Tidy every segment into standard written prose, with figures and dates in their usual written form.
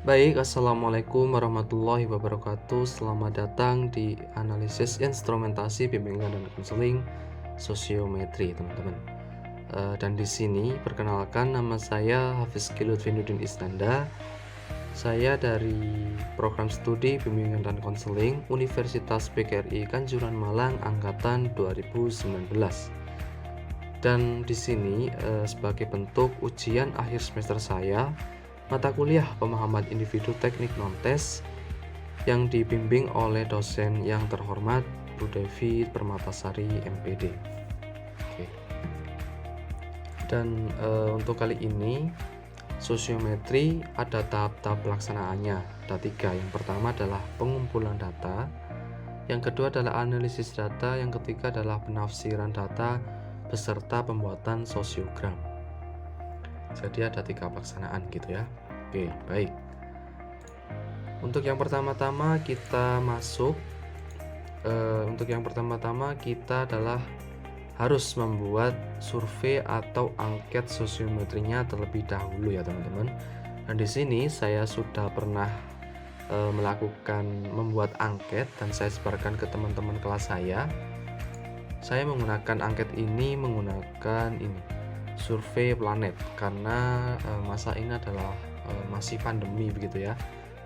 Baik, Assalamualaikum warahmatullahi wabarakatuh. Selamat datang di analisis instrumentasi bimbingan dan konseling sosiometri, teman-teman. Dan di sini perkenalkan, nama saya Hafiz Lutfinuddin Isnanda. Saya dari program studi bimbingan dan konseling Universitas PGRI Kanjuran Malang angkatan 2019. Dan di sini sebagai bentuk ujian akhir semester saya, mata kuliah pemahaman individu teknik non-tes yang dibimbing oleh dosen yang terhormat Bu Devi Permatasari MPD. Oke. Dan untuk kali ini sosiometri ada tahap-tahap pelaksanaannya. Ada 3. Yang pertama adalah pengumpulan data, yang kedua adalah analisis data, yang ketiga adalah penafsiran data beserta pembuatan sosiogram. Jadi ada 3 pelaksanaan gitu ya. Oke, baik. Untuk yang pertama-tama kita adalah harus membuat survei atau angket sosiometrinya terlebih dahulu ya teman-teman. Dan di sini saya sudah pernah membuat angket dan saya sebarkan ke teman-teman kelas saya. Saya menggunakan angket ini menggunakan survei planet karena masa ini adalah masih pandemi begitu ya.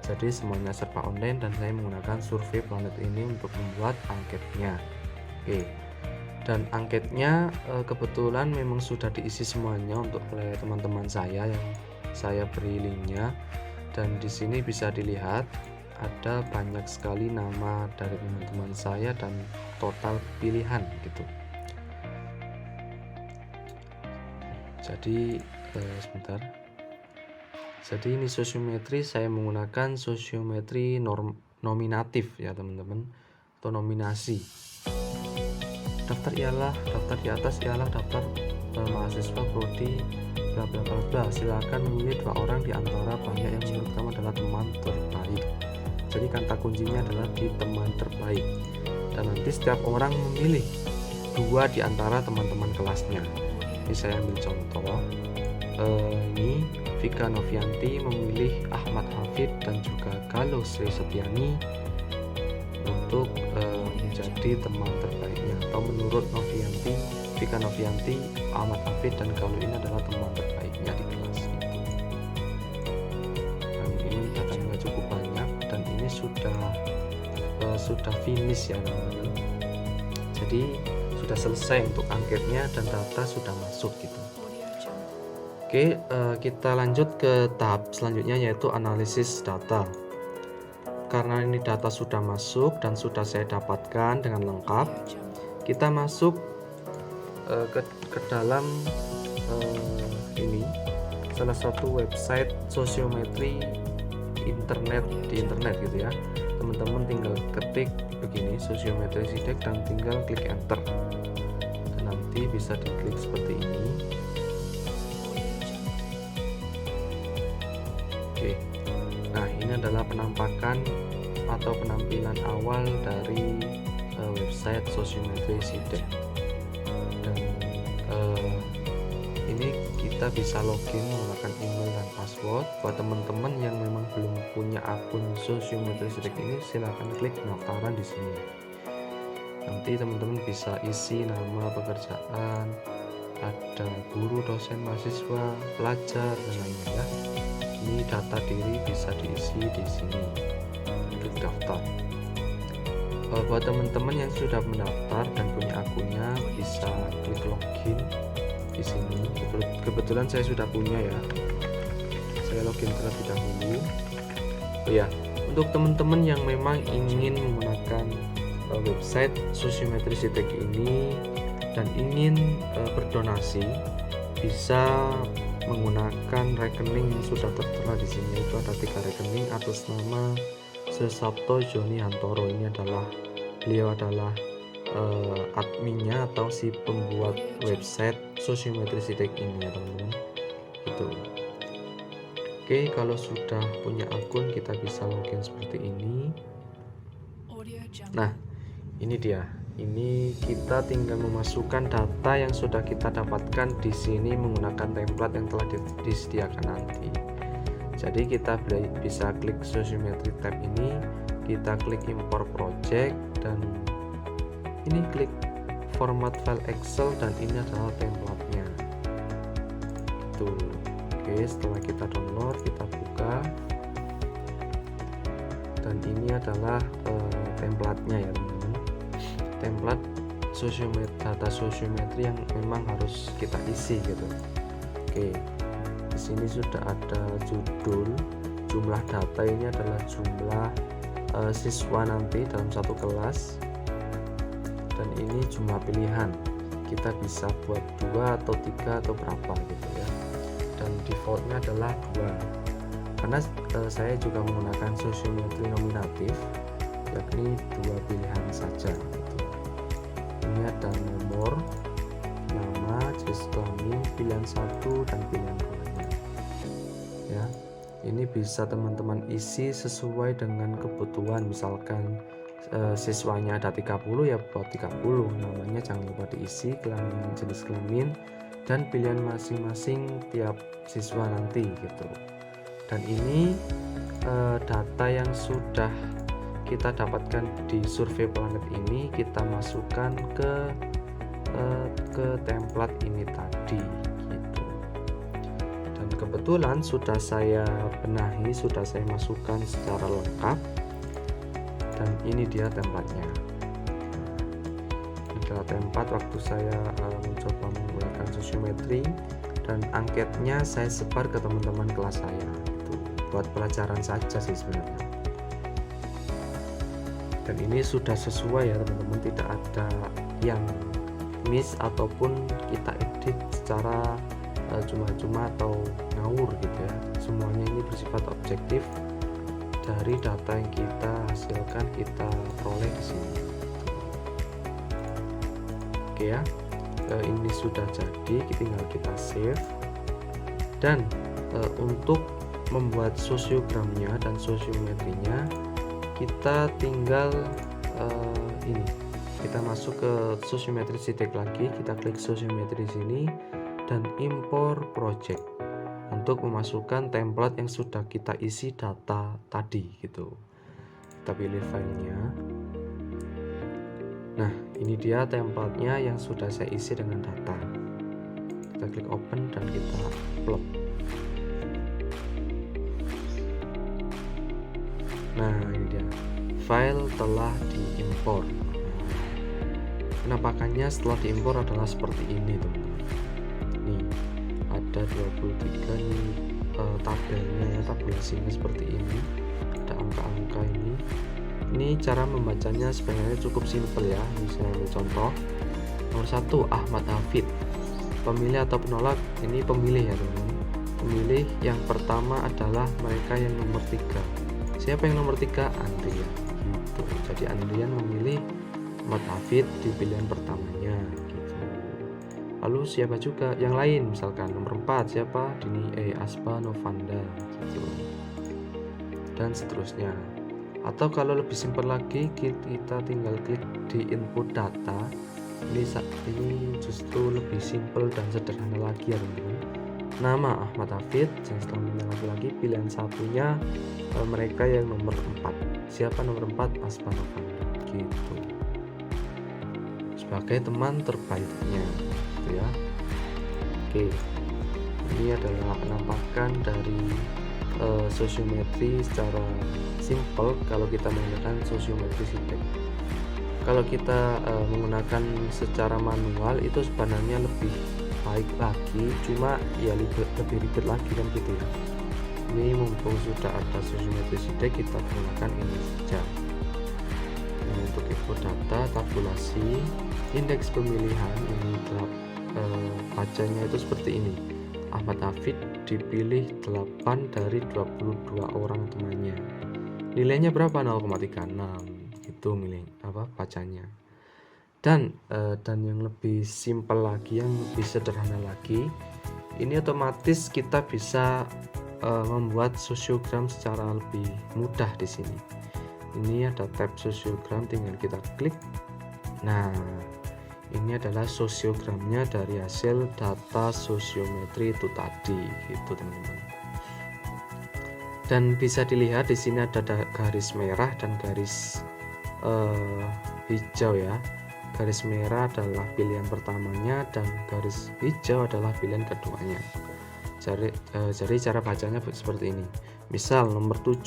Jadi semuanya serba online dan saya menggunakan survei planet ini untuk membuat angketnya. Oke. Dan angketnya kebetulan memang sudah diisi semuanya oleh teman-teman saya yang saya beri linknya. Dan di sini bisa dilihat ada banyak sekali nama dari teman-teman saya dan total pilihan gitu. Jadi sebentar. Jadi ini sosiometri, saya menggunakan sosiometri nominatif ya teman-teman, atau nominasi. Daftar di atas ialah daftar mahasiswa prodi bla bla bla bla. Silakan memilih 2 orang di antara banyak yang menurut kamu adalah teman terbaik. Jadi kata kuncinya adalah di teman terbaik. Dan nanti setiap orang memilih 2 di antara teman-teman kelasnya. Ini saya ambil contoh. Ini Vika Novianti memilih Ahmad Hafid dan juga Galuh Sri Setiani untuk menjadi teman terbaiknya, atau menurut Vika Novianti, Ahmad Hafid dan Galuh ini adalah teman terbaiknya di kelas itu. Dan ini datanya cukup banyak dan ini sudah finish ya teman-teman. Jadi sudah selesai untuk angketnya dan data sudah masuk gitu. Oke, kita lanjut ke tahap selanjutnya yaitu analisis data. Karena ini data sudah masuk dan sudah saya dapatkan dengan lengkap, kita masuk ke dalam ini salah satu website sosiometri di internet gitu ya. Teman-teman tinggal ketik begini sosiometri SIDEK dan tinggal klik enter. Dan nanti bisa diklik seperti ini. Oke. Nah, ini adalah penampakan atau penampilan awal dari website sosiometri SIDEK. Dan ini kita bisa login menggunakan email dan password. Buat teman-teman yang memang belum punya akun sosiometri SIDEK ini, silahkan klik pendaftaran di sini. Nanti teman-teman bisa isi nama, pekerjaan, ada guru, dosen, mahasiswa, pelajar dan lainnya ya. Ini data diri bisa diisi di sini. Klik daftar. Buat teman-teman yang sudah mendaftar dan punya akunnya, bisa klik login di sini. Kebetulan saya sudah punya ya. Saya login terlebih dahulu. Oh ya, untuk teman-teman yang memang ingin menggunakan website sosiometri SIDEK ini dan ingin berdonasi, bisa menggunakan rekening yang sudah tertera di sini. Itu ada 3 rekening atas nama Sesabto Joni Hantoro. Beliau adalah adminnya atau si pembuat website sosiometri SIDEK ini ya teman-teman. Itu. Oke, kalau sudah punya akun kita bisa login seperti ini. Nah, ini dia. Ini kita tinggal memasukkan data yang sudah kita dapatkan di sini menggunakan template yang telah disediakan nanti. Jadi kita bisa klik Sociometry tab ini, kita klik import project, dan ini klik format file Excel, dan ini adalah template-nya. Itu. Oke, setelah kita download, kita buka, dan ini adalah template-nya ya teman-teman. Template data sociometry yang memang harus kita isi gitu. Oke, di sini sudah ada judul, jumlah data ini adalah jumlah siswa nanti dalam satu kelas, dan ini jumlah pilihan, kita bisa buat 2 atau 3 atau berapa gitu ya, dan defaultnya adalah 2 karena saya juga menggunakan sociometry nominatif, yakni 2 pilihan saja gitu. Ini ada nomor, nama, jenis kelamin, pilihan 1 dan pilihan 2 ya. Ini bisa teman-teman isi sesuai dengan kebutuhan. Misalkan siswanya ada 30 ya buat 30, namanya jangan lupa diisi, kelamin, jenis kelamin, dan pilihan masing-masing tiap siswa nanti gitu. Dan ini data yang sudah kita dapatkan di survei planet ini kita masukkan ke template ini tadi gitu. Dan kebetulan sudah saya benahi, sudah saya masukkan secara lengkap, dan ini dia template-nya. Ini adalah template waktu saya mencoba menggunakan sociometry, dan angketnya saya sebar ke teman-teman kelas saya gitu. Buat pelajaran saja sih sebenarnya. Dan ini sudah sesuai ya teman-teman, tidak ada yang miss ataupun kita edit secara cuma-cuma atau ngawur gitu ya. Semuanya ini bersifat objektif dari data yang kita hasilkan, kita peroleh di sini. Oke ya, ini sudah jadi, tinggal kita save. Dan untuk membuat sosiogramnya dan sosiometrinya, kita tinggal ini, kita masuk ke Sociometry Sitek lagi, kita klik Sociometry sini dan import project untuk memasukkan template yang sudah kita isi data tadi gitu. Kita pilih filenya. Nah, ini dia templatenya yang sudah saya isi dengan data. Kita klik open dan kita upload. Nah, ini dia, file telah diimpor. Penampakannya setelah diimpor adalah seperti ini teman-teman. Nih ada 23 nih tabelnya ya, tabulasinya seperti ini, ada angka-angka ini. Ini cara membacanya sebenarnya cukup simpel ya. Misalnya ambil contoh nomor 1 Ahmad Hafid, pemilih atau penolak, ini pemilih ya teman-teman. Pemilih yang pertama adalah mereka yang nomor 3. Siapa yang nomor 3? Andrian gitu. Jadi Andrian memilih Ahmad Hafid di pilihan pertamanya gitu. Lalu siapa juga yang lain, misalkan nomor 4 siapa? Dini Aspa Novanda gitu, dan seterusnya. Atau kalau lebih simpel lagi, kita tinggal klik di input data. Ini justru lebih simpel dan sederhana lagi ya teman-teman. Nama Ahmad Hafid, jenis kelaminnya laki-laki, pilihan satunya mereka yang nomor 4. Siapa nomor 4? Aspa Novanda gitu, sebagai teman terbaiknya gitu ya. Oke, ini adalah penampakan dari sociometry secara simple kalau kita menggunakan sociometry Sitek. Kalau kita menggunakan secara manual itu sebenarnya lebih baik lagi, cuma ya lebih ribet lagi kan gitu ya. Ini mumpung sudah ada sociometry Sitek, kita gunakan ini saja. Nah, untuk input data, tabulasi, indeks pemilihan, ini bacanya itu seperti ini. Ahmad Hafid dipilih 8 dari 22 orang temannya. Nilainya berapa? 0,36. Itu milih bacanya. Dan yang lebih simpel lagi, yang lebih sederhana lagi, ini otomatis kita bisa membuat sosiogram secara lebih mudah di sini. Ini ada tab sosiogram, tinggal kita klik. Nah, ini adalah sosiogramnya dari hasil data sosiometri itu tadi gitu teman-teman. Dan bisa dilihat di sini ada garis merah dan garis hijau ya. Garis merah adalah pilihan pertamanya dan garis hijau adalah pilihan keduanya. Jadi cara bacanya seperti ini. Misal nomor 7,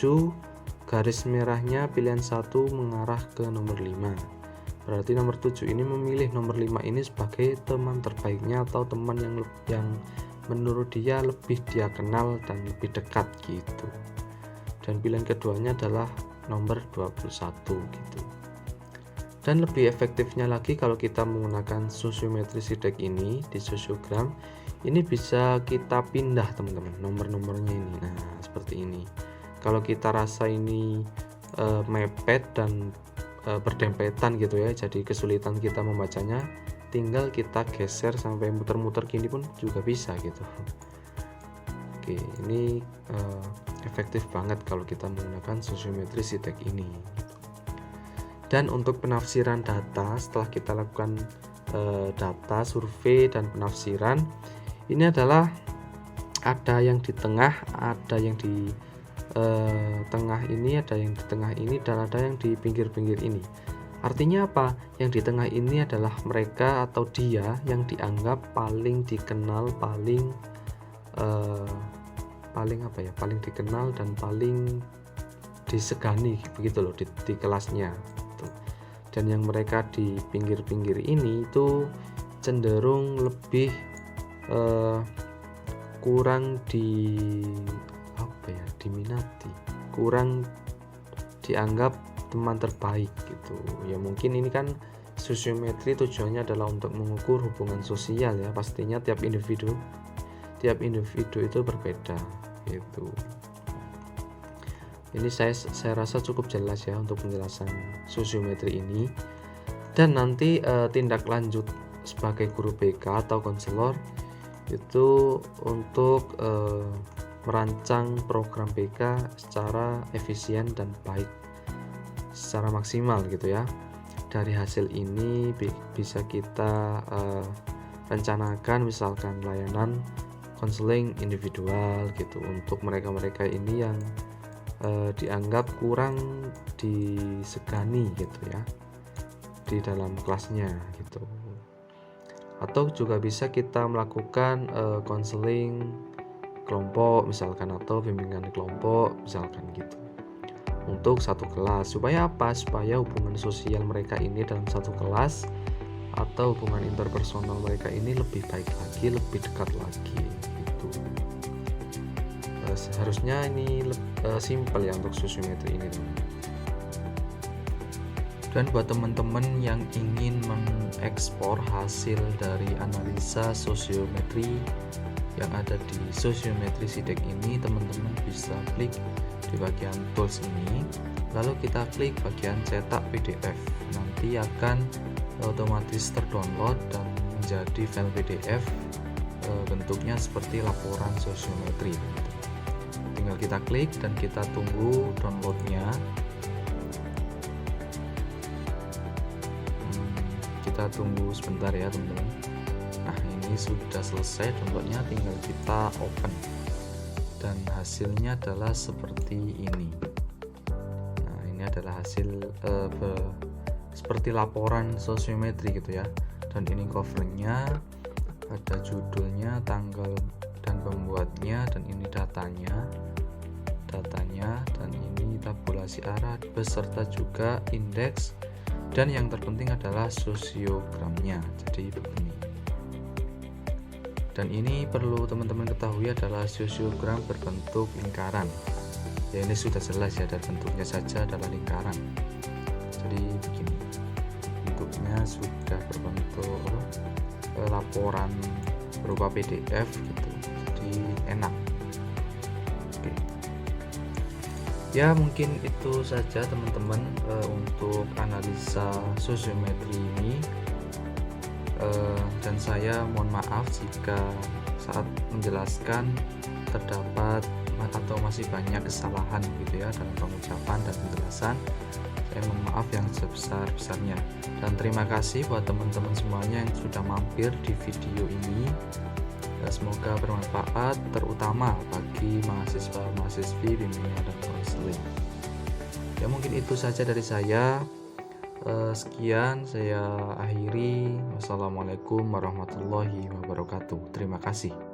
garis merahnya pilihan 1 mengarah ke nomor 5. Berarti nomor 7 ini memilih nomor 5 ini sebagai teman terbaiknya atau teman yang menurut dia lebih dia kenal dan lebih dekat gitu. Dan pilihan keduanya adalah nomor 21 gitu. Dan lebih efektifnya lagi kalau kita menggunakan sosiometri SIDEK ini di sosiogram, ini bisa kita pindah teman-teman nomor-nomornya ini. Nah seperti ini. Kalau kita rasa ini mepet dan berdempetan gitu ya, jadi kesulitan kita membacanya, tinggal kita geser sampai muter-muter gini pun juga bisa gitu. Oke, ini efektif banget kalau kita menggunakan sosiometri SIDEK ini. Dan untuk penafsiran data, setelah kita lakukan data, survei, dan penafsiran, ini adalah ada yang di tengah, ada yang di tengah ini, ada yang di tengah ini, dan ada yang di pinggir-pinggir ini. Artinya apa? Yang di tengah ini adalah mereka atau dia yang dianggap paling dikenal, paling dikenal dan paling disegani begitu loh di kelasnya. Dan yang mereka di pinggir-pinggir ini itu cenderung lebih kurang diminati, kurang dianggap teman terbaik gitu ya. Mungkin ini kan sosiometri tujuannya adalah untuk mengukur hubungan sosial ya, pastinya tiap individu itu berbeda gitu. Ini saya rasa cukup jelas ya untuk penjelasan sosiometri ini. Dan nanti tindak lanjut sebagai guru BK atau konselor itu untuk merancang program BK secara efisien dan baik, secara maksimal gitu ya. Dari hasil ini bisa kita rencanakan misalkan layanan konseling individual gitu untuk mereka-mereka ini yang dianggap kurang disegani gitu ya di dalam kelasnya gitu. Atau juga bisa kita melakukan konseling kelompok misalkan, atau bimbingan kelompok misalkan gitu untuk satu kelas. Supaya apa? Supaya hubungan sosial mereka ini dalam satu kelas atau hubungan interpersonal mereka ini lebih baik lagi, lebih dekat lagi gitu. Seharusnya ini simple ya untuk sosiometri ini teman. Dan buat teman-teman yang ingin mengekspor hasil dari analisa sosiometri yang ada di sosiometri SIDEK ini, teman-teman bisa klik di bagian tools ini, lalu kita klik bagian cetak PDF. Nanti akan otomatis terdownload dan menjadi file PDF, bentuknya seperti laporan sosiometri. Tinggal kita klik dan kita tunggu downloadnya. Kita tunggu sebentar ya teman-teman. Nah ini sudah selesai downloadnya, tinggal kita open dan hasilnya adalah seperti ini. Nah ini adalah hasil seperti laporan sosiometri gitu ya. Dan ini covernya, ada judulnya, tanggal dan pembuatnya, dan ini datanya, dan ini tabulasi arah beserta juga indeks, dan yang terpenting adalah sosiogramnya. Jadi begini. Dan ini perlu teman-teman ketahui adalah sosiogram berbentuk lingkaran. Ya ini sudah jelas ya, dari bentuknya saja adalah lingkaran. Jadi begini. Bentuknya sudah berbentuk laporan berupa PDF gitu. Jadi enak. Oke. Ya mungkin itu saja teman-teman untuk analisa sosiometri ini. Dan saya mohon maaf jika saat menjelaskan terdapat atau masih banyak kesalahan gitu ya dalam pengucapan dan penjelasan. Saya mohon maaf yang sebesar-besarnya. Dan terima kasih buat teman-teman semuanya yang sudah mampir di video ini. Semoga bermanfaat, terutama bagi mahasiswa-mahasiswi bimbingan dan konseling. Ya mungkin itu saja dari saya. Sekian saya akhiri. Wassalamualaikum warahmatullahi wabarakatuh. Terima kasih.